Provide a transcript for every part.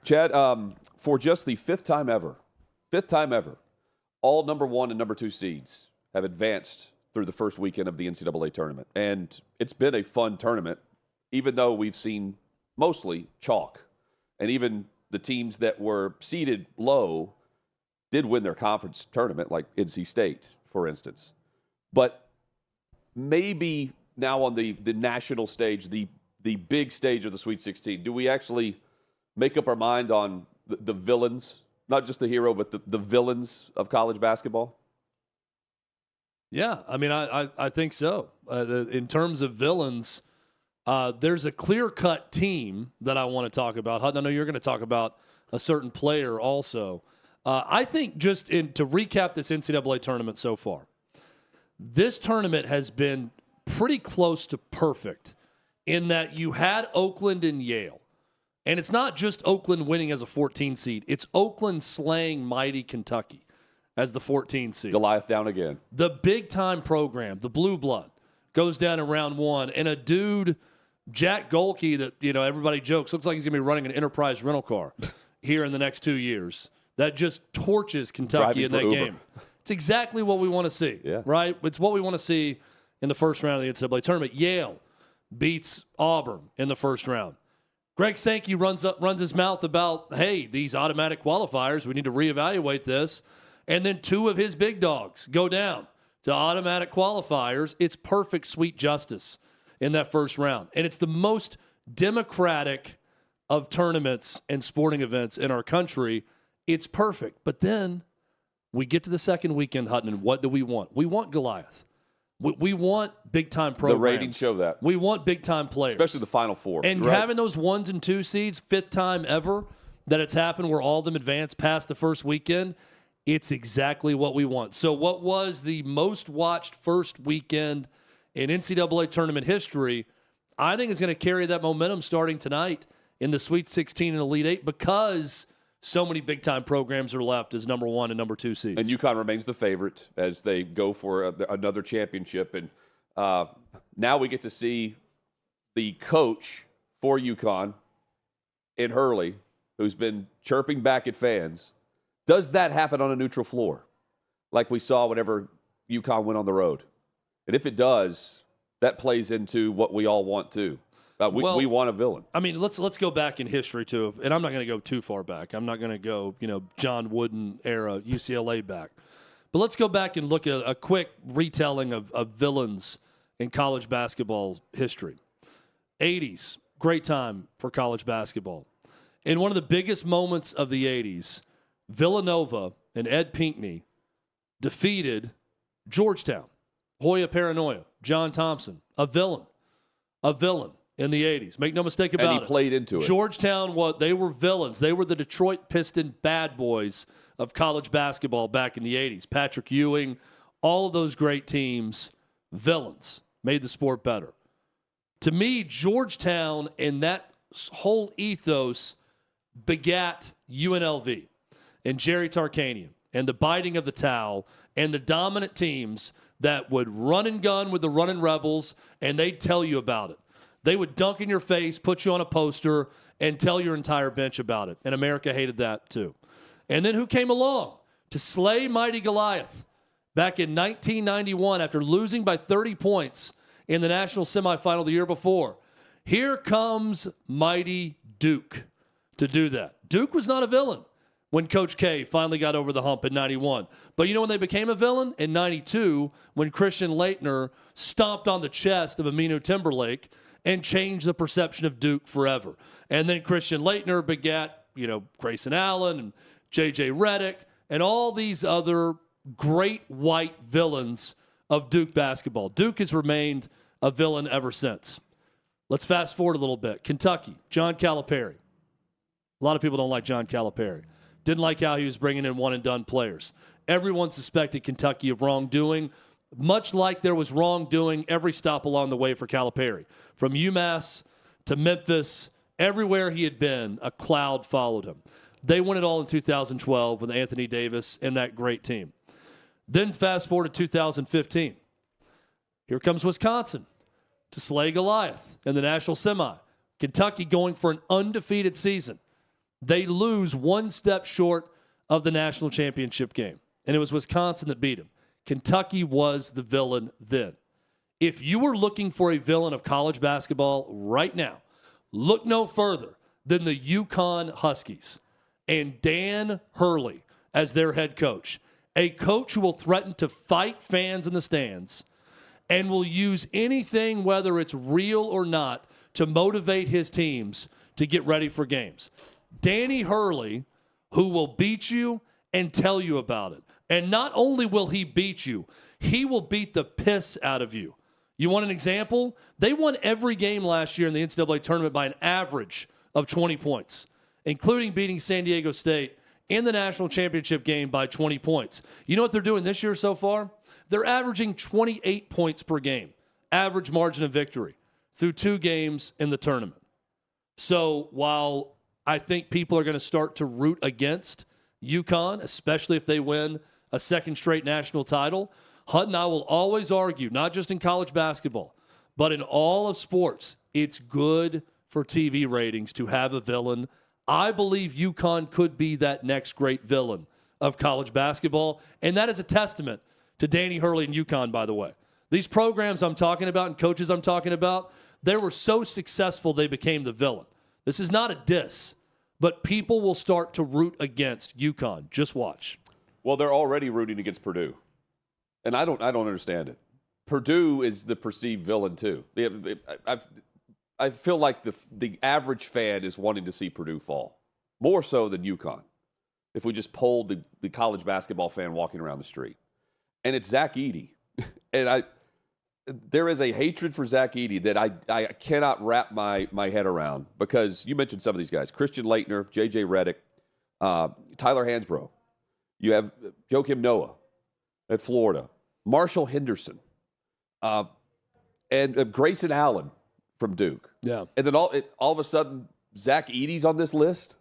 Chad, for just the fifth time ever, all number 1 and number 2 seeds have advanced through the first weekend of the NCAA tournament. And it's been a fun tournament, even though we've seen mostly chalk. And even the teams that were seeded low did win their conference tournament, like NC State, for instance. But maybe now on the national stage, the big stage of the Sweet 16, do we actually make up our mind on the villains, not just the hero, but the villains of college basketball? Yeah, I mean, I think so. In terms of villains, there's a clear-cut team that I want to talk about. Hutton, I know you're going to talk about a certain player also. I think to recap this NCAA tournament so far, this tournament has been pretty close to perfect in that you had Oakland and Yale. And it's not just Oakland winning as a 14 seed. It's Oakland slaying mighty Kentucky as the 14 seed. Goliath down again. The big-time program, the Blue Blood, goes down in round 1. And a dude, Jack Golke, that everybody jokes, looks like he's going to be running an Enterprise rental car here in the next 2 years. That just torches Kentucky in that game. It's exactly what we want to see, right? It's what we want to see in the first round of the NCAA tournament. Yale beats Auburn in the first round. Greg Sankey runs his mouth about, hey, these automatic qualifiers, we need to reevaluate this. And then 2 of his big dogs go down to automatic qualifiers. It's perfect sweet justice in that first round. And it's the most democratic of tournaments and sporting events in our country. It's perfect. But then we get to the second weekend, Hutton, and what do we want? We want Goliath. We want big-time programs. The ratings show that. We want big-time players. Especially the Final Four. And having those 1s and 2 seeds, fifth time ever that it's happened where all of them advance past the first weekend, it's exactly what we want. So what was the most watched first weekend in NCAA tournament history, I think is going to carry that momentum starting tonight in the Sweet 16 and Elite 8 because so many big-time programs are left as number 1 and number 2 seeds. And UConn remains the favorite as they go for another championship. And now we get to see the coach for UConn in Hurley, who's been chirping back at fans. Does that happen on a neutral floor like we saw whenever UConn went on the road? And if it does, that plays into what we all want too. We want a villain. I mean, let's go back in history too, and I'm not going to go too far back. I'm not going to go, John Wooden era UCLA back. But let's go back and look at a quick retelling of villains in college basketball history. 80s, great time for college basketball. In one of the biggest moments of the 80s, Villanova and Ed Pinckney defeated Georgetown. Hoya Paranoia, John Thompson, a villain in the 80s. Make no mistake about it. And he played into it. Georgetown, they were villains. They were the Detroit Piston bad boys of college basketball back in the 80s. Patrick Ewing, all of those great teams, villains, made the sport better. To me, Georgetown and that whole ethos begat UNLV and Jerry Tarkanian and the biting of the towel and the dominant teams that would run and gun with the running rebels, and they'd tell you about it. They would dunk in your face, put you on a poster, and tell your entire bench about it. And America hated that too. And then who came along to slay mighty Goliath back in 1991 after losing by 30 points in the national semifinal the year before? Here comes mighty Duke to do that. Duke was not a villain when Coach K finally got over the hump in 91. But you know when they became a villain? In 92, when Christian Laettner stomped on the chest of Aminu Timberlake and changed the perception of Duke forever. And then Christian Laettner begat, Grayson Allen and J.J. Redick and all these other great white villains of Duke basketball. Duke has remained a villain ever since. Let's fast forward a little bit. Kentucky, John Calipari. A lot of people don't like John Calipari. Didn't like how he was bringing in one-and-done players. Everyone suspected Kentucky of wrongdoing, much like there was wrongdoing every stop along the way for Calipari. From UMass to Memphis, everywhere he had been, a cloud followed him. They won it all in 2012 with Anthony Davis and that great team. Then fast forward to 2015. Here comes Wisconsin to slay Goliath in the national semi. Kentucky going for an undefeated season. They lose one step short of the national championship game, and it was Wisconsin that beat them. Kentucky was the villain then. If you were looking for a villain of college basketball right now, look no further than the UConn Huskies and Dan Hurley as their head coach, a coach who will threaten to fight fans in the stands and will use anything, whether it's real or not, to motivate his teams to get ready for games. Danny Hurley, who will beat you and tell you about it. And not only will he beat you, he will beat the piss out of you. You want an example? They won every game last year in the NCAA tournament by an average of 20 points, including beating San Diego State in the national championship game by 20 points. You know what they're doing this year so far? They're averaging 28 points per game, average margin of victory, through 2 games in the tournament. So while I think people are going to start to root against UConn, especially if they win a second straight national title, Hunt and I will always argue, not just in college basketball, but in all of sports, it's good for TV ratings to have a villain. I believe UConn could be that next great villain of college basketball, and that is a testament to Danny Hurley and UConn, by the way. These programs I'm talking about and coaches I'm talking about, they were so successful they became the villain. This is not a diss, but people will start to root against UConn. Just watch. Well, they're already rooting against Purdue. And I don't understand it. Purdue is the perceived villain too. I feel like the average fan is wanting to see Purdue fall, more so than UConn. If we just polled the college basketball fan walking around the street, and it's Zach Edey, and there is a hatred for Zach Edey that I cannot wrap my head around, because you mentioned some of these guys: Christian Laettner, J.J. Redick, Tyler Hansbrough. You have Joakim Noah at Florida, Marshall Henderson, and Grayson Allen from Duke. Yeah. And then all of a sudden, Zach Edey's on this list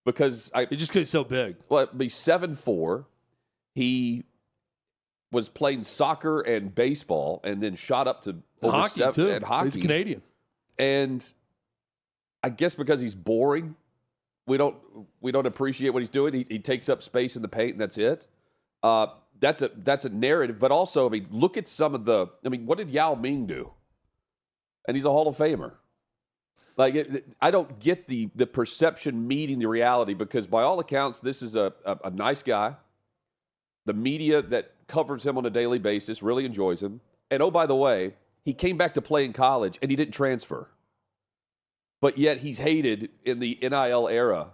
because He just gets so big. Well, he's 7'4". He was playing soccer and baseball, and then shot up to over hockey 7 too. at hockey. He's Canadian. And I guess because he's boring, we don't appreciate what he's doing. He takes up space in the paint, and that's it. That's a narrative, but also, I mean, look at some of what did Yao Ming do? And he's a Hall of Famer. Like, I don't get the perception meeting the reality, because by all accounts, this is a nice guy. The media that covers him on a daily basis really enjoys him. And oh, by the way, he came back to play in college and he didn't transfer. But yet he's hated in the NIL era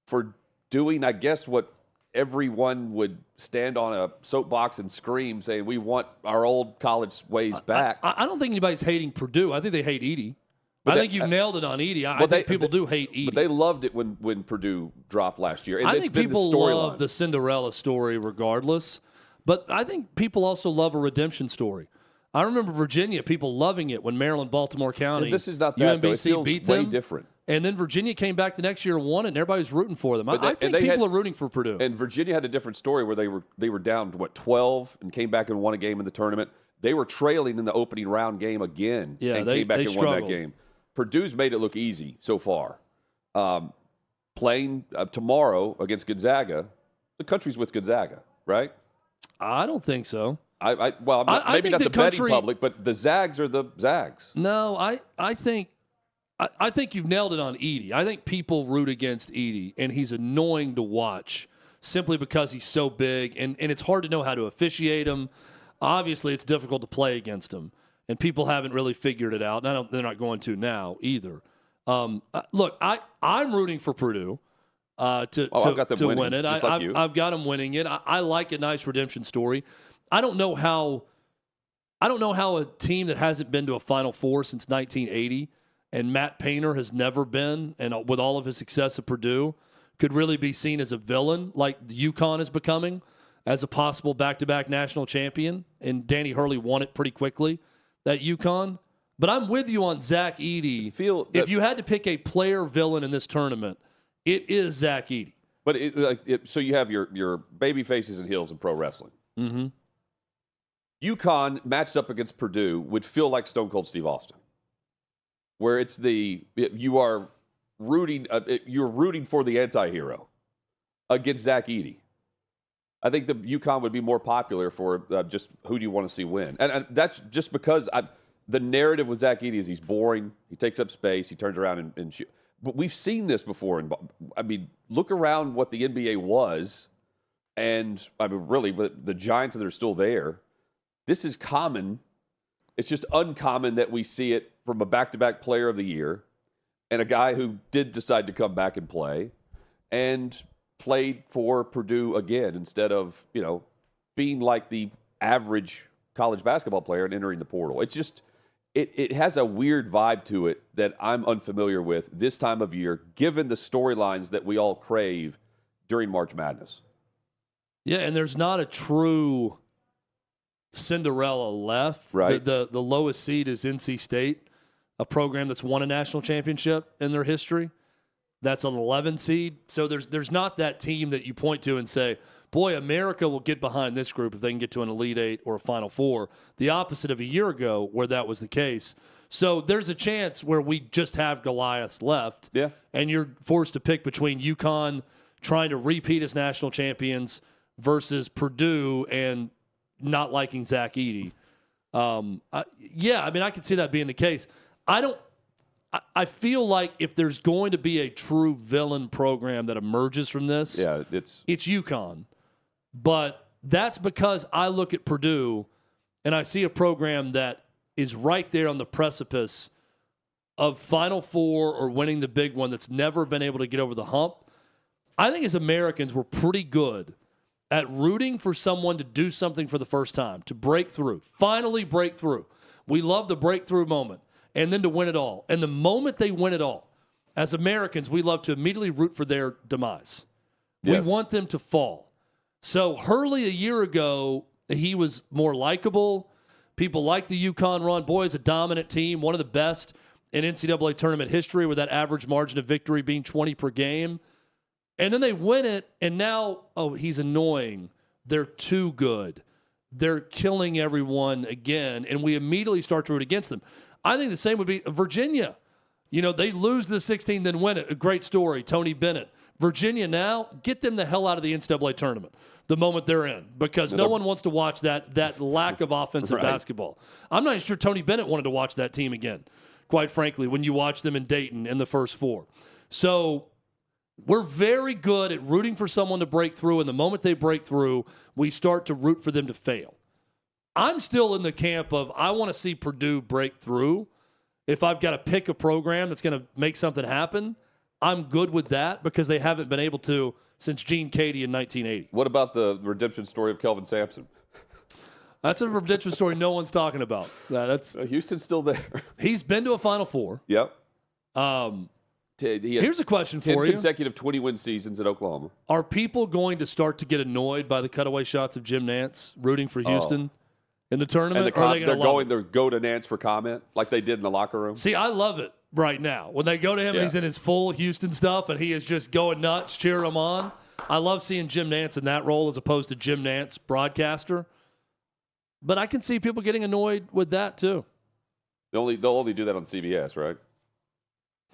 for doing, I guess, what everyone would stand on a soapbox and scream, saying, we want our old college ways back. I don't think anybody's hating Purdue. I think they hate Edey. I think you nailed it on Edey. I think people do hate Edey. But they loved it when Purdue dropped last year. And I think people love the Cinderella story regardless. But I think people also love a redemption story. I remember Virginia, people loving it when Maryland, Baltimore County, and this is not that, UMBC beat them. Way different. And then Virginia came back the next year and won it, and everybody was rooting for them. I think people are rooting for Purdue. And Virginia had a different story where they were down to 12 and came back and won a game in the tournament. They were trailing in the opening round game again, and came back and won that game. Purdue's made it look easy so far. Playing tomorrow against Gonzaga, the country's with Gonzaga, right? I don't think so. Well, maybe not the betting public, but the Zags are the Zags. No, I think you've nailed it on Edey. I think people root against Edey, and he's annoying to watch simply because he's so big, and it's hard to know how to officiate him. Obviously, it's difficult to play against him, and people haven't really figured it out, and they're not going to now either. Look, I'm rooting for Purdue to win it. I've got them winning it. I like a nice redemption story. I don't know how a team that hasn't been to a Final Four since 1980, and Matt Painter has never been, and with all of his success at Purdue, could really be seen as a villain like the UConn is becoming, as a possible back-to-back national champion. And Danny Hurley won it pretty quickly, that UConn. But I'm with you on Zach Edey. If you had to pick a player villain in this tournament, it is Zach Edey. But so you have your baby faces and heels in pro wrestling. Mm-hmm. UConn matched up against Purdue would feel like Stone Cold Steve Austin, where it's you are you're rooting for the anti-hero against Zach Edey. I think the UConn would be more popular for just who do you want to see win. And that's just because the narrative with Zach Edey is he's boring, he takes up space, he turns around and shoots. But we've seen this before. I mean, look around what the NBA was, and I mean, really, the Giants that are still there, this is common. It's just uncommon that we see it from a back-to-back player of the year and a guy who did decide to come back and play and played for Purdue again instead of, being like the average college basketball player and entering the portal. It's just, it has a weird vibe to it that I'm unfamiliar with this time of year, given the storylines that we all crave during March Madness. Yeah, and there's not a true Cinderella left. Right. The lowest seed is NC State, a program that's won a national championship in their history. That's an 11 seed. So there's not that team that you point to and say, boy, America will get behind this group if they can get to an Elite Eight or a Final Four. The opposite of a year ago where that was the case. So there's a chance where we just have Goliaths left. Yeah. And you're forced to pick between UConn trying to repeat as national champions versus Purdue and not liking Zach Edey. I could see that being the case. I feel like if there's going to be a true villain program that emerges from this, it's UConn. But that's because I look at Purdue and I see a program that is right there on the precipice of Final Four or winning the big one that's never been able to get over the hump. I think as Americans, we're pretty good at rooting for someone to do something for the first time, to break through, finally break through. We love the breakthrough moment, and then to win it all. And the moment they win it all, as Americans, we love to immediately root for their demise. Yes. We want them to fall. So Hurley a year ago, he was more likable. People like the UConn run. Boy, is a dominant team, one of the best in NCAA tournament history with that average margin of victory being 20 per game. And then they win it, and now, he's annoying. They're too good. They're killing everyone again, and we immediately start to root against them. I think the same would be Virginia. They lose the 16, then win it. A great story, Tony Bennett. Virginia now, get them the hell out of the NCAA tournament the moment they're in, because no one wants to watch that lack of offensive basketball. I'm not even sure Tony Bennett wanted to watch that team again, quite frankly, when you watch them in Dayton in the first four. So we're very good at rooting for someone to break through, and the moment they break through, we start to root for them to fail. I'm still in the camp of I want to see Purdue break through. If I've got to pick a program that's going to make something happen, I'm good with that because they haven't been able to since Gene Cady in 1980. What about the redemption story of Kelvin Sampson? That's a redemption story no one's talking about. Houston's still there. He's been to a Final Four. Yep. Here's a question for you. 10 consecutive 20-win seasons at Oklahoma. Are people going to start to get annoyed by the cutaway shots of Jim Nantz rooting for Houston in the tournament? And they're go to Nantz for comment like they did in the locker room? See, I love it right now. When they go to him and he's in his full Houston stuff and he is just going nuts, cheering them on. I love seeing Jim Nantz in that role as opposed to Jim Nantz, broadcaster. But I can see people getting annoyed with that too. They'll only do that on CBS, right?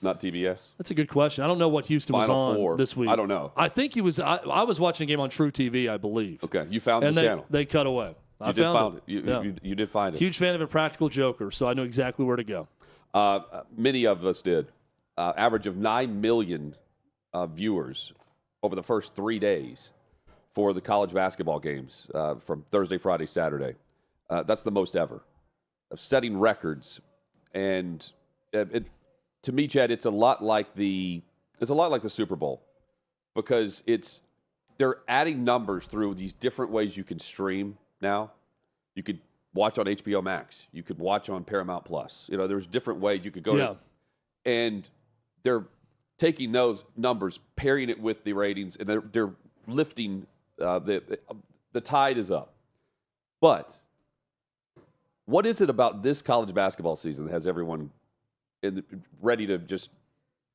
Not TBS? That's a good question. I don't know what Houston was on this week. I don't know. I think he was. I was watching a game on True TV, I believe. Okay, you found the channel. They cut away. You did find it. Huge fan of A Practical Joker, so I knew exactly where to go. Many of us did. Average of 9 million viewers over the first 3 days for the college basketball games from Thursday, Friday, Saturday. That's the most ever. Setting records, and to me, Chad, it's a lot like the Super Bowl because they're adding numbers through these different ways you can stream now. You could watch on HBO Max. You could watch on Paramount Plus. There's different ways you could go. Yeah. And they're taking those numbers, pairing it with the ratings, and they're lifting the tide is up. But what is it about this college basketball season that has everyone ready to just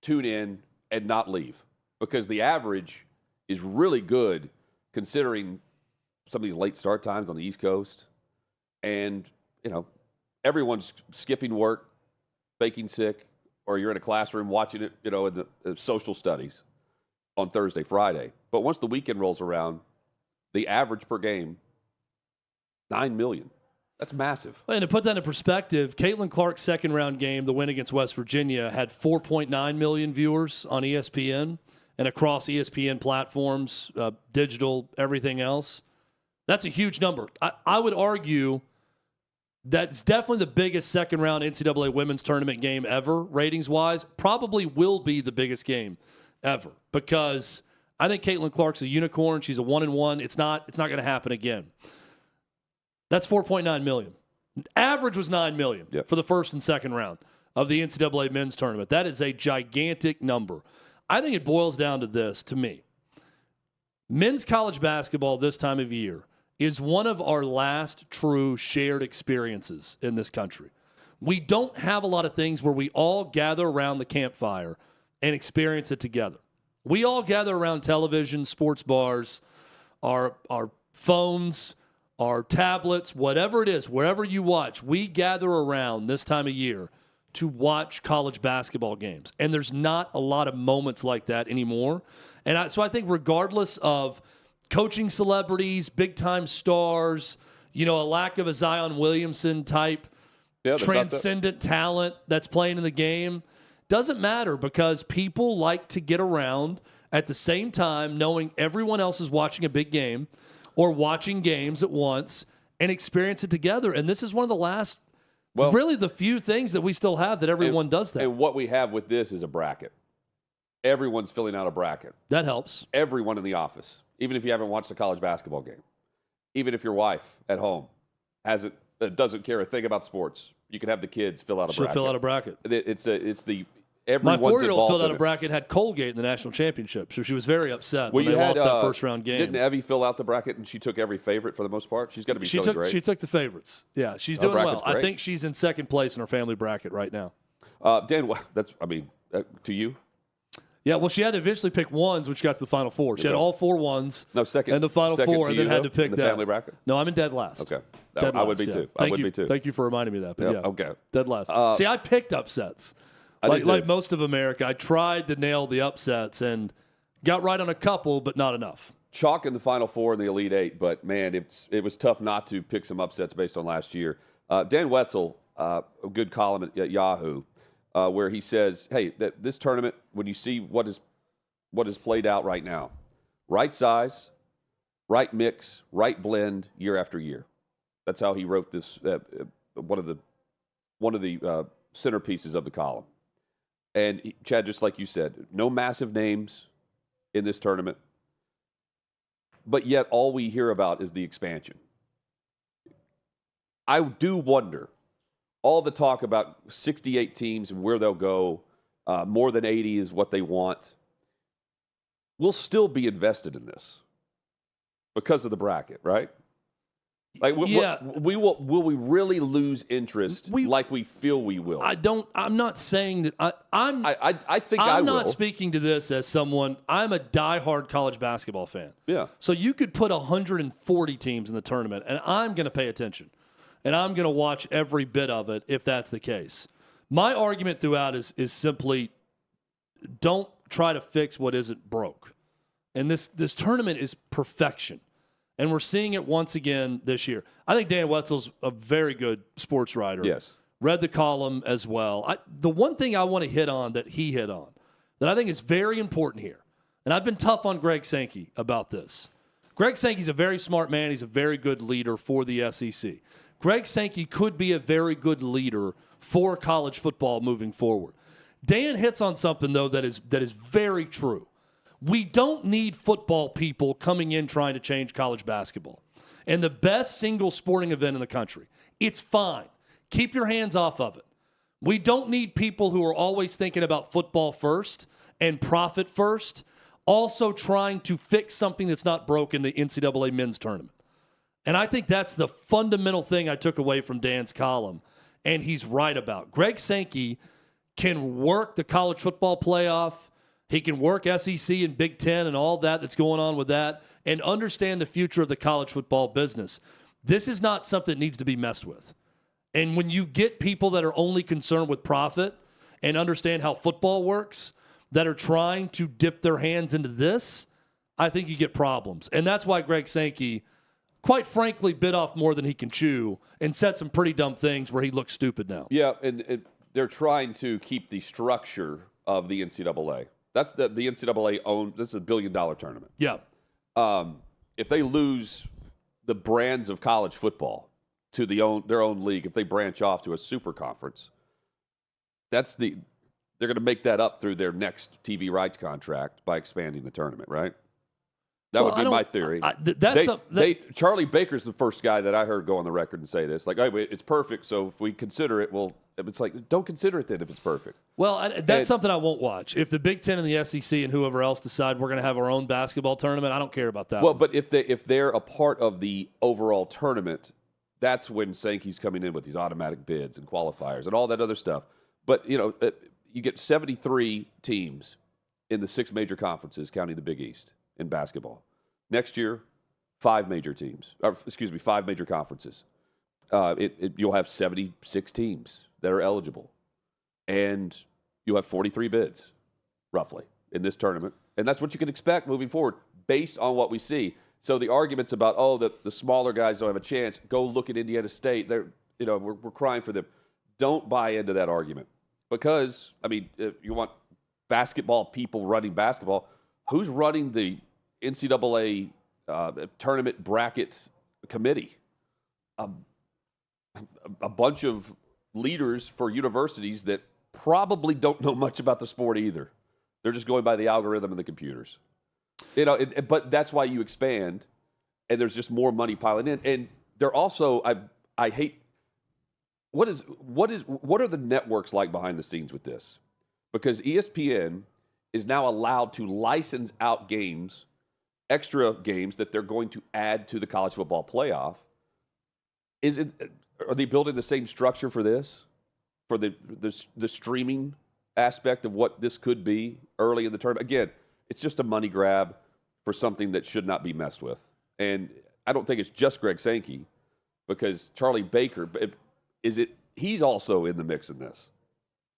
tune in and not leave? Because the average is really good considering some of these late start times on the East Coast. And, everyone's skipping work, faking sick, or you're in a classroom watching it, in the social studies on Thursday, Friday. But once the weekend rolls around, the average per game, 9 million. That's massive. And to put that in perspective, Caitlin Clark's second-round game, the win against West Virginia, had 4.9 million viewers on ESPN and across ESPN platforms, digital, everything else. That's a huge number. I would argue that's definitely the biggest second-round NCAA women's tournament game ever, ratings-wise. Probably will be the biggest game ever because I think Caitlin Clark's a unicorn. She's a 1-1. It's not going to happen again. That's 4.9 million. Average was 9 million for the first and second round of the NCAA men's tournament. That is a gigantic number. I think it boils down to this, to me. Men's college basketball this time of year is one of our last true shared experiences in this country. We don't have a lot of things where we all gather around the campfire and experience it together. We all gather around television, sports bars, our phones, our tablets, whatever it is, wherever you watch, we gather around this time of year to watch college basketball games. And there's not a lot of moments like that anymore. And so I think regardless of coaching celebrities, big-time stars, a lack of a Zion Williamson type transcendent talent that's playing in the game, doesn't matter because people like to get around at the same time knowing everyone else is watching a big game or watching games at once and experience it together. And this is one of the last, really the few things that we still have that everyone does that. And what we have with this is a bracket. Everyone's filling out a bracket. That helps. Everyone in the office, even if you haven't watched a college basketball game, even if your wife at home doesn't care a thing about sports, you can have the kids fill out a bracket. She'll fill out a bracket. Everyone's My 4-year-old involved filled out in a bracket, had Colgate in the national championship, so she was very upset when they you lost that first-round game. Didn't Evie fill out the bracket and she took every favorite for the most part? She's got to be feeling great. She took the favorites. Yeah, she's doing well. I think she's in second place in her family bracket right now. Dan, to you? Yeah, well, she had to eventually pick ones, which got to the Final Four. She had all 4 ones and the Final Four, and then had to pick the that. family bracket? No, I'm in dead last. Okay. Dead I would last, be too. Thank I would you. be too. Thank you for reminding me of that. But yeah, okay. Dead last. See, I picked upsets. Like most of America, I tried to nail the upsets and got right on a couple, but not enough. Chalk in the Final Four in the Elite Eight, but, man, it was tough not to pick some upsets based on last year. Dan Wetzel, a good column at Yahoo, where he says, hey, that this tournament, when you see what is played out right now, right size, right mix, right blend year after year. That's how he wrote this, one of the centerpieces of the column. And Chad, just like you said, no massive names in this tournament, but yet all we hear about is the expansion. I do wonder, all the talk about 68 teams and where they'll go, more than 80 is what they want. We'll still be invested in this because of the bracket, right? Like, will we really lose interest like we feel we will? I'm not saying that I'm not speaking to this as someone. I'm a diehard college basketball fan. Yeah. So you could put 140 teams in the tournament, and I'm going to pay attention, and I'm going to watch every bit of it if that's the case. My argument throughout is simply don't try to fix what isn't broke. And this tournament is perfection. And we're seeing it once again this year. I think Dan Wetzel's a very good sports writer. Yes. Read the column as well. The one thing I want to hit on that he hit on that I think is very important here, and I've been tough on Greg Sankey about this. Greg Sankey's a very smart man. He's a very good leader for the SEC. Greg Sankey could be a very good leader for college football moving forward. Dan hits on something, though, that is very true. We don't need football people coming in trying to change college basketball. And the best single sporting event in the country. It's fine. Keep your hands off of it. We don't need people who are always thinking about football first and profit first, also trying to fix something that's not broke in the NCAA men's tournament. And I think that's the fundamental thing I took away from Dan's column, and he's right about. Greg Sankey can work the college football playoff. He can work SEC and Big Ten and all that's going on with that and understand the future of the college football business. This is not something that needs to be messed with. And when you get people that are only concerned with profit and understand how football works that are trying to dip their hands into this, I think you get problems. And that's why Greg Sankey, quite frankly, bit off more than he can chew and said some pretty dumb things where he looks stupid now. Yeah, and they're trying to keep the structure of the NCAA. That's the NCAA owned. This is a $1 billion tournament. Yeah. If they lose the brands of college football to their own league, if they branch off to a super conference, they're going to make that up through their next TV rights contract by expanding the tournament, right? That would be my theory. Charlie Baker's the first guy that I heard go on the record and say this. Like, oh, it's perfect, so if we consider it, it's like, don't consider it then if it's perfect. Well, that's something I won't watch. If the Big Ten and the SEC and whoever else decide we're going to have our own basketball tournament, I don't care about that. Well, but if they're a part of the overall tournament, that's when Sankey's coming in with these automatic bids and qualifiers and all that other stuff. But, you get 73 teams in the 6 major conferences, counting the Big East, in basketball. Next year, 5 major conferences. You'll have 76 teams that are eligible. And you'll have 43 bids, roughly, in this tournament. And that's what you can expect moving forward based on what we see. So the arguments about, the smaller guys don't have a chance, go look at Indiana State. We're crying for them. Don't buy into that argument. Because, if you want basketball people running basketball, who's running the NCAA tournament bracket committee? A bunch of leaders for universities that probably don't know much about the sport either. They're just going by the algorithm and the computers. But that's why you expand, and there's just more money piling in. And they're also, I hate. What are the networks like behind the scenes with this? Because ESPN is now allowed to license out games, extra games that they're going to add to the college football playoff. Are they building the same structure for this? For the streaming aspect of what this could be early in the tournament? Again, it's just a money grab for something that should not be messed with. And I don't think it's just Greg Sankey, because Charlie Baker, he's also in the mix in this.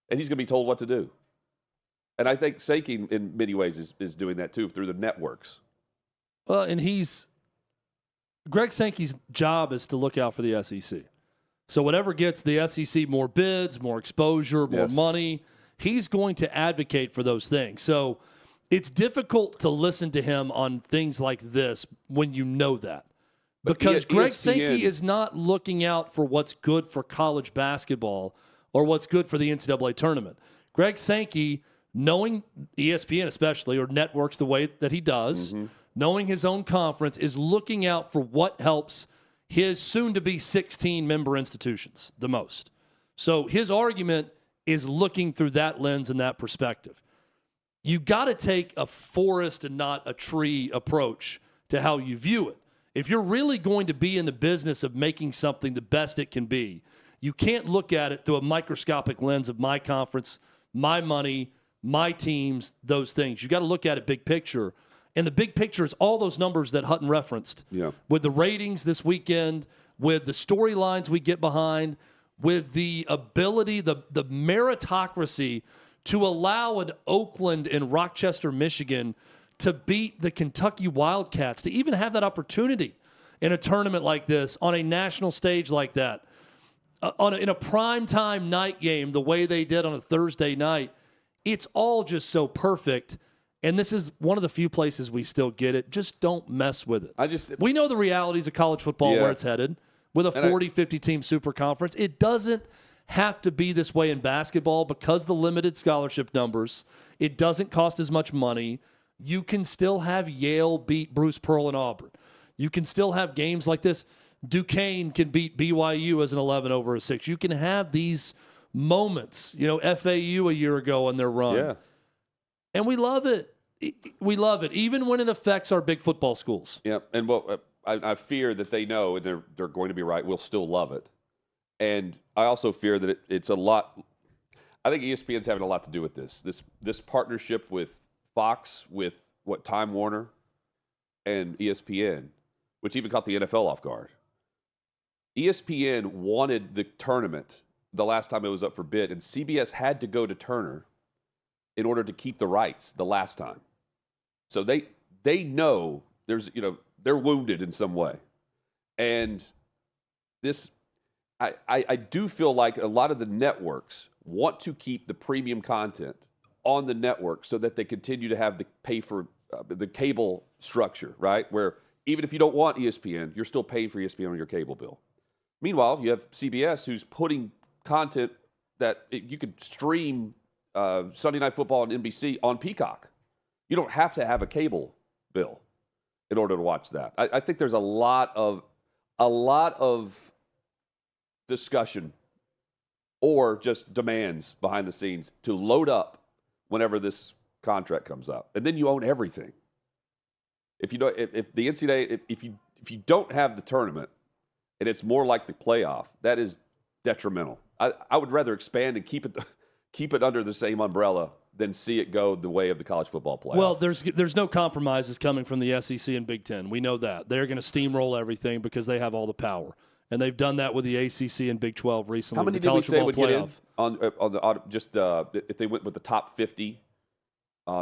And he's going to be told what to do. And I think Sankey, in many ways, is doing that too through the networks. Well, and Greg Sankey's job is to look out for the SEC. So whatever gets the SEC more bids, more exposure, more money, he's going to advocate for those things. So it's difficult to listen to him on things like this when you know that. Because Greg Sankey is not looking out for what's good for college basketball or what's good for the NCAA tournament. Greg Sankey, knowing ESPN especially, or networks the way that he does, knowing his own conference, is looking out for what helps his soon-to-be 16-member institutions the most. So his argument is looking through that lens and that perspective. You got to take a forest and not a tree approach to how you view it. If you're really going to be in the business of making something the best it can be, you can't look at it through a microscopic lens of my conference, my money, my teams, those things. You got to look at it big picture. And the big picture is all those numbers that Hutton referenced. Yeah. With the ratings this weekend, with the storylines we get behind, with the ability, the meritocracy to allow an Oakland and Rochester, Michigan to beat the Kentucky Wildcats, to even have that opportunity in a tournament like this, on a national stage like that, in a primetime night game the way they did on a Thursday night. It's all just so perfect. And this is one of the few places we still get it. Just don't mess with it. We know the realities of college football, where it's headed, with a 40, 50-team super conference. It doesn't have to be this way in basketball because the limited scholarship numbers. It doesn't cost as much money. You can still have Yale beat Bruce Pearl and Auburn. You can still have games like this. Duquesne can beat BYU as an 11 over a 6. You can have these moments. FAU a year ago on their run. Yeah. And we love it. We love it, even when it affects our big football schools. Yeah, and I fear that they know, and they're going to be right, we'll still love it. And I also fear that it's a lot. I think ESPN's having a lot to do with this partnership with Fox, with Time Warner, and ESPN, which even caught the NFL off guard. ESPN wanted the tournament the last time it was up for bid, and CBS had to go to Turner in order to keep the rights the last time. So they know they're wounded in some way. And this, I do feel like a lot of the networks want to keep the premium content on the network so that they continue to have the pay for the cable structure, right? Where even if you don't want ESPN, you're still paying for ESPN on your cable bill. Meanwhile, you have CBS who's putting content that you could stream Sunday Night Football on NBC on Peacock. You don't have to have a cable bill in order to watch that. I think there's a lot of discussion or just demands behind the scenes to load up whenever this contract comes up, and then you own everything. If the NCAA, if you don't have the tournament, and it's more like the playoff, that is detrimental. I would rather expand and keep it under the same umbrella than see it go the way of the college football playoff. Well, there's no compromises coming from the SEC and Big Ten. We know that. They're going to steamroll everything because they have all the power. And they've done that with the ACC and Big 12 recently. How many did we say would get in on the if they went with the top 50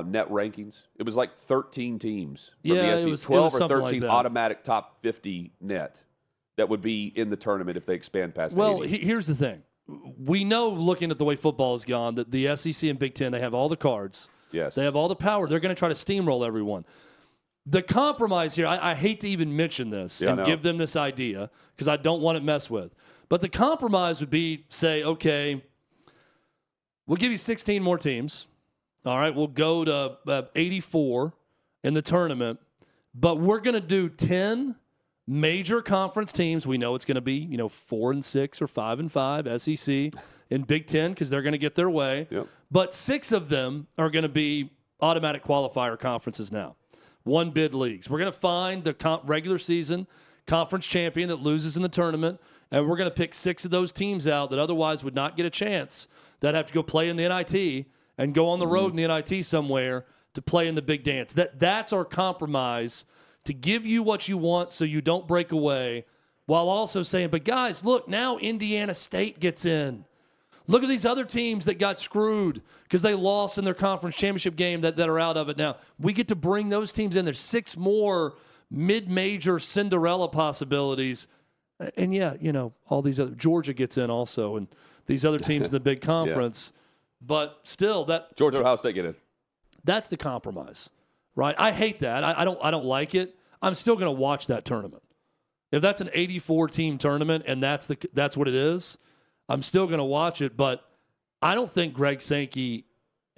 net rankings? It was like 13 teams from the SEC. It was 12 or 13 like automatic top 50 net that would be in the tournament if they expand past 80. Well, here's the thing. We know, looking at the way football has gone, that the SEC and Big Ten, they have all the cards. Yes. They have all the power. They're going to try to steamroll everyone. The compromise here, I hate to even mention this and give them this idea because I don't want it messed with. But the compromise would be, say, okay, we'll give you 16 more teams. All right, we'll go to 84 in the tournament. But we're going to do 10 major conference teams. We know it's going to be, 4-6 or 5-5, SEC and Big Ten because they're going to get their way. Yep. But 6 of them are going to be automatic qualifier conferences now. One bid leagues. We're going to find the regular season conference champion that loses in the tournament, and we're going to pick 6 of those teams out that otherwise would not get a chance, that have to go play in the NIT and go on the road in the NIT somewhere to play in the big dance. That's our compromise, to give you what you want so you don't break away, while also saying, but guys, look, now Indiana State gets in. Look at these other teams that got screwed because they lost in their conference championship game that are out of it now. We get to bring those teams in. There's 6 more mid-major Cinderella possibilities. And, all these other – Georgia gets in also, and these other teams in the big conference. Yeah. But still, that – Georgia and Ohio State get in. That's the compromise, right? I hate that. I don't like it. I'm still going to watch that tournament. If that's an 84-team tournament and that's what it is – I'm still going to watch it, but I don't think Greg Sankey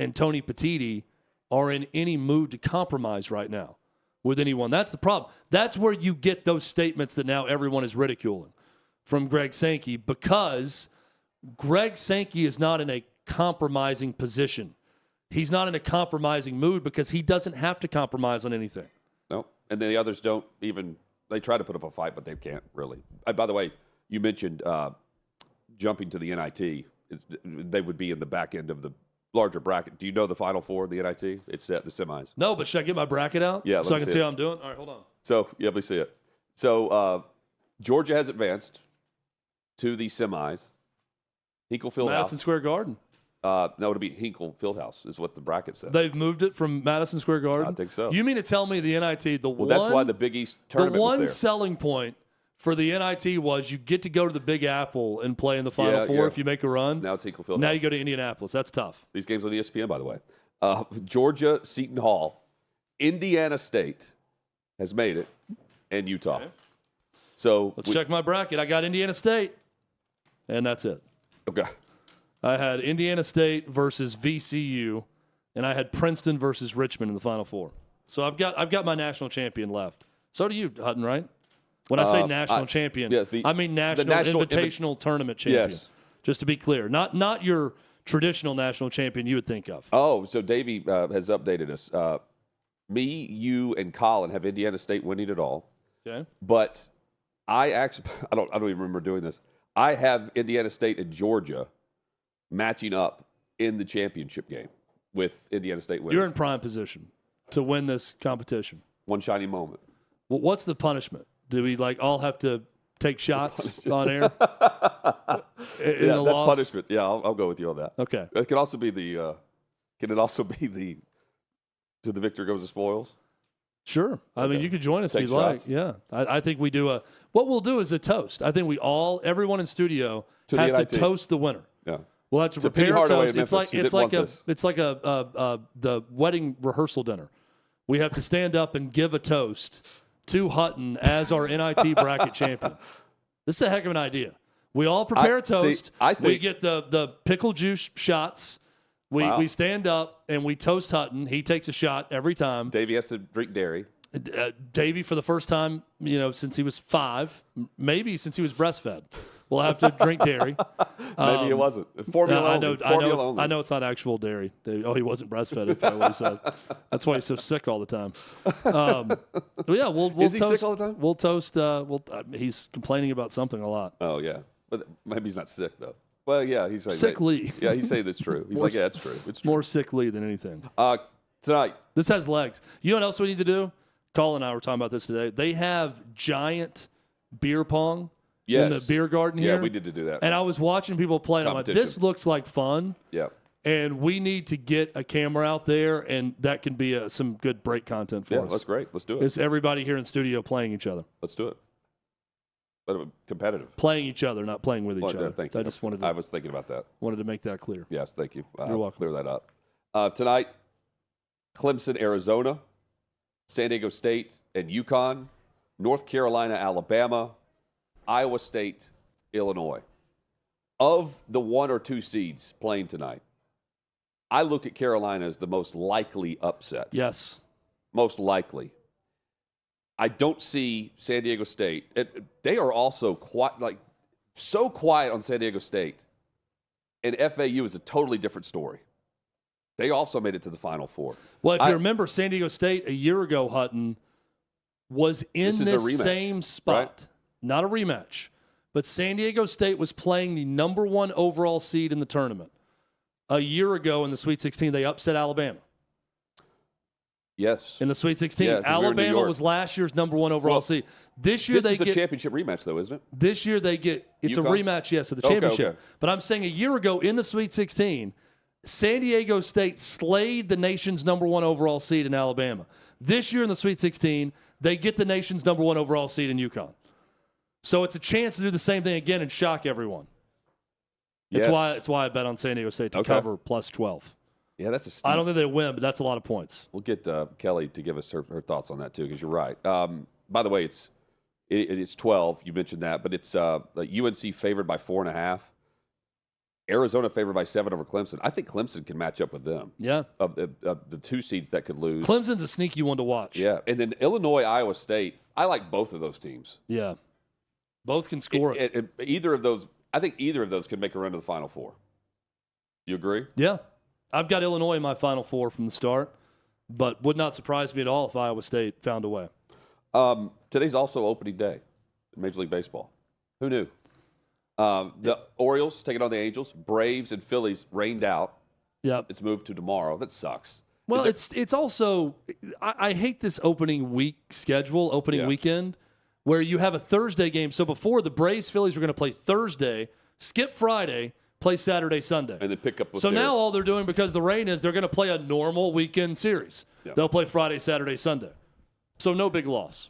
and Tony Petitti are in any mood to compromise right now with anyone. That's the problem. That's where you get those statements that now everyone is ridiculing from Greg Sankey, because Greg Sankey is not in a compromising position. He's not in a compromising mood because he doesn't have to compromise on anything. No, and then the others don't even – they try to put up a fight, but they can't really. By the way, you mentioned jumping to the NIT, they would be in the back end of the larger bracket. Do you know the Final Four of the NIT? It's the semis. No, but should I get my bracket out? Yeah, so I can see how I'm doing? All right, hold on. So, yeah, let me see it. So, Georgia has advanced to the semis. Hinkle Fieldhouse. Madison Square Garden. No, it'll be Hinkle Fieldhouse is what the bracket says. They've moved it from Madison Square Garden? I think so. You mean to tell me the NIT, that's why the Big East tournament was there. The one selling point for the NIT was you get to go to the Big Apple and play in the Final Four if you make a run. Now it's Hinkle Fieldhouse. Now you go to Indianapolis. That's tough. These games on ESPN, by the way. Georgia, Seton Hall, Indiana State has made it, and Utah. Okay. So let's check my bracket. I got Indiana State, and that's it. Okay. I had Indiana State versus VCU, and I had Princeton versus Richmond in the Final Four. So I've got my national champion left. So do you, Hutton, right? When I say national champion, yes, I mean national invitational tournament champion. Yes. Just to be clear, not your traditional national champion you would think of. Oh, so Davey has updated us. Me, you, and Colin have Indiana State winning it all. Okay. But I don't even remember doing this. I have Indiana State and Georgia matching up in the championship game with Indiana State winning. You're in prime position to win this competition. One shiny moment. Well, what's the punishment? Do we all have to take shots on air? Yeah, that's punishment. Yeah, I'll go with you on that. Okay. It could also be the. Can it also be the? To the victor goes the spoils. Sure. I mean, you could join us if you'd shots. like. Yeah. I think we do what we'll do is a toast. I think everyone in studio has to toast the winner. Yeah. We'll have to prepare a toast. It's like the wedding rehearsal dinner. We have to stand up and give a toast to Hutton as our NIT bracket champion. This is a heck of an idea. We all prepare a toast. We get the pickle juice shots. We stand up and we toast Hutton. He takes a shot every time. Davey has to drink dairy. Davey, for the first time, since he was 5, maybe since he was breastfed, will have to drink dairy. Maybe it wasn't. Formula I know it's not actual dairy. He wasn't breastfed. Is what he said. That's why he's so sick all the time. We'll Is he toast sick all the time? We'll toast. He's complaining about something a lot. Oh yeah, but maybe he's not sick though. Well, yeah, he's like sickly. Yeah, he's saying it's true. He's like, yeah, it's true. It's true. More sickly than anything. Tonight. This has legs. You know what else we need to do? Colin and I were talking about this today. They have giant beer pong in the beer garden here. Yeah, we need to do that. And I was watching people play, and I'm like, this looks like fun. Yeah. And we need to get a camera out there, and that can be some good break content for us. Yeah, that's great. Let's do it. It's everybody here in studio playing each other. Let's do it. But competitive. Playing each other, not playing with each other. Thank you. I was thinking about that. Wanted to make that clear. Yes, thank you. You're welcome. Clear that up. Tonight, Clemson, Arizona, San Diego State, and UConn, North Carolina, Alabama, Iowa State, Illinois. Of the 1 or 2 seeds playing tonight, I look at Carolina as the most likely upset. Yes. Most likely. I don't see San Diego State. They are also so quiet on San Diego State. And FAU is a totally different story. They also made it to the Final Four. Well, if you remember, San Diego State a year ago, Hutton, was in this same spot. Right? Not a rematch. But San Diego State was playing the number 1 overall seed in the tournament. A year ago in the Sweet 16, they upset Alabama. Yes. In the Sweet 16. Yeah, Alabama was last year's number 1 overall seed. This year this is a championship rematch, though, isn't it? This year it's UConn? A rematch, yes, of the championship. Okay. But I'm saying a year ago in the Sweet 16, San Diego State slayed the nation's number 1 overall seed in Alabama. This year in the Sweet 16, they get the nation's number 1 overall seed in UConn. So it's a chance to do the same thing again and shock everyone. It's why I bet on San Diego State to cover plus 12. Yeah, that's a steep. I don't think they win, but that's a lot of points. We'll get Kelly to give us her thoughts on that, too, because you're right. By the way, it's 12. You mentioned that, but it's UNC favored by 4.5. Arizona favored by 7 over Clemson. I think Clemson can match up with them. Yeah. Of the 2 seeds that could lose. Clemson's a sneaky one to watch. Yeah. And then Illinois, Iowa State. I like both of those teams. Yeah. Both can score. Either of those, I think either of those could make a run to the Final Four. You agree? Yeah. I've got Illinois in my Final Four from the start, but would not surprise me at all if Iowa State found a way. Today's also opening day in Major League Baseball. Who knew? The Orioles taking on the Angels. Braves and Phillies rained out. Yep. It's moved to tomorrow. That sucks. Well, it's also I hate this opening weekend, where you have a Thursday game. So before, the Braves Phillies were going to play Thursday, skip Friday, play Saturday, Sunday. And then pick up with now all they're doing, because the rain is, they're going to play a normal weekend series. Yeah. They'll play Friday, Saturday, Sunday. So no big loss.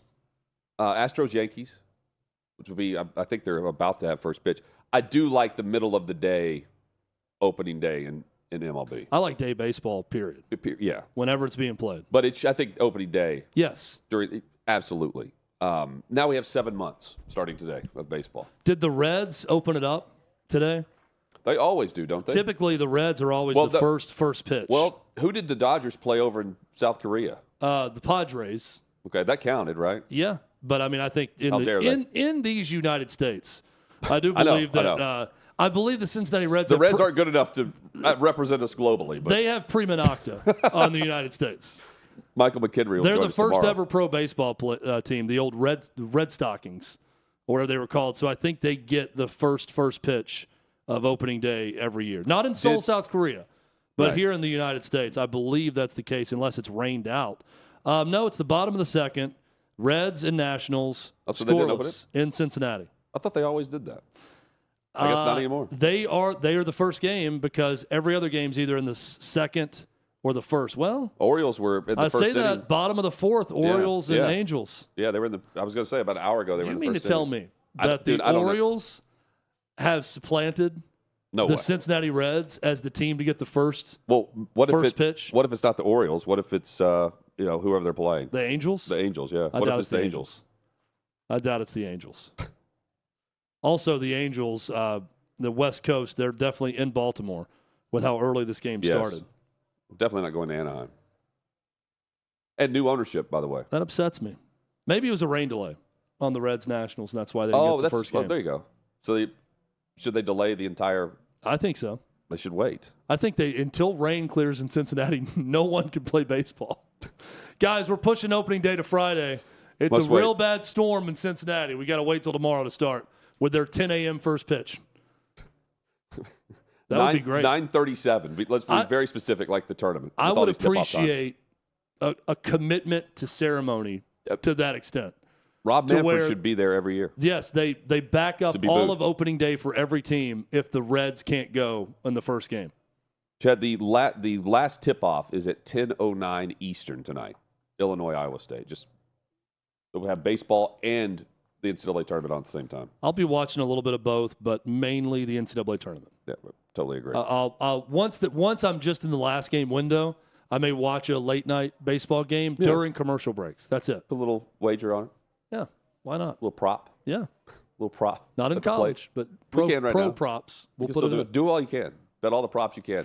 Astros, Yankees, which will be, I think they're about to have first pitch. I do like the middle of the day opening day in MLB. I like day baseball, period. Yeah. Whenever it's being played. But I think opening day. Yes. Absolutely. Now we have 7 months starting today of baseball. Did the Reds open it up today? They always do, don't they? Typically, the Reds are always the first pitch. Well, who did the Dodgers play over in South Korea? The Padres. Okay, that counted, right? Yeah, but I mean, I think in these United States, I do believe I believe the Cincinnati Reds. The Reds aren't good enough to represent us globally, but they have prima nocta on the United States. Michael McKinley. They're the first ever pro baseball team, the old Red Stockings, or whatever they were called. So I think they get the first pitch of opening day every year. Not in Seoul, South Korea, but here in the United States. I believe that's the case, unless it's rained out. No, it's the bottom of the second. Reds and Nationals so scoreless in Cincinnati. I thought they always did that. I guess not anymore. They are the first game because every other game's either in the second or the first. Well, Orioles were in the first inning. that bottom of the fourth, Orioles and Angels. Yeah, they were in the. I was going to say about an hour ago they were in the first. You mean to tell me that the Orioles have supplanted the Cincinnati Reds as the team to get the first? Well, pitch? What if it's not the Orioles? What if it's whoever they're playing? The Angels. The Angels, yeah. What if it's the Angels? I doubt it's the Angels. Also, the Angels, the West Coast, they're definitely in Baltimore with how early this game started. Definitely not going to Anaheim. And new ownership, by the way. That upsets me. Maybe it was a rain delay on the Reds Nationals, and that's why they didn't get the first game. There you go. So should they delay the entire? I think so. They should wait. I think until rain clears in Cincinnati, no one can play baseball. Guys, we're pushing opening day to Friday. It's a real bad storm in Cincinnati. We got to wait till tomorrow to start with their 10 a.m. first pitch. That would be great. 9:37. Let's be very specific, like the tournament. I would appreciate a commitment to ceremony to that extent. Rob Manfred should be there every year. Yes, they back up all of opening day for every team if the Reds can't go in the first game. Chad, the last tip-off is at 10:09 Eastern tonight. Illinois, Iowa State. So we have baseball and the NCAA tournament on at the same time. I'll be watching a little bit of both, but mainly the NCAA tournament. Yeah, totally agree. Once I'm just in the last game window, I may watch a late night baseball game during commercial breaks. That's it. Put a little wager on it. Yeah, why not? A little prop. Yeah, a little prop. Not in college, but pro props. We'll put it in. Do all you can. Bet all the props you can.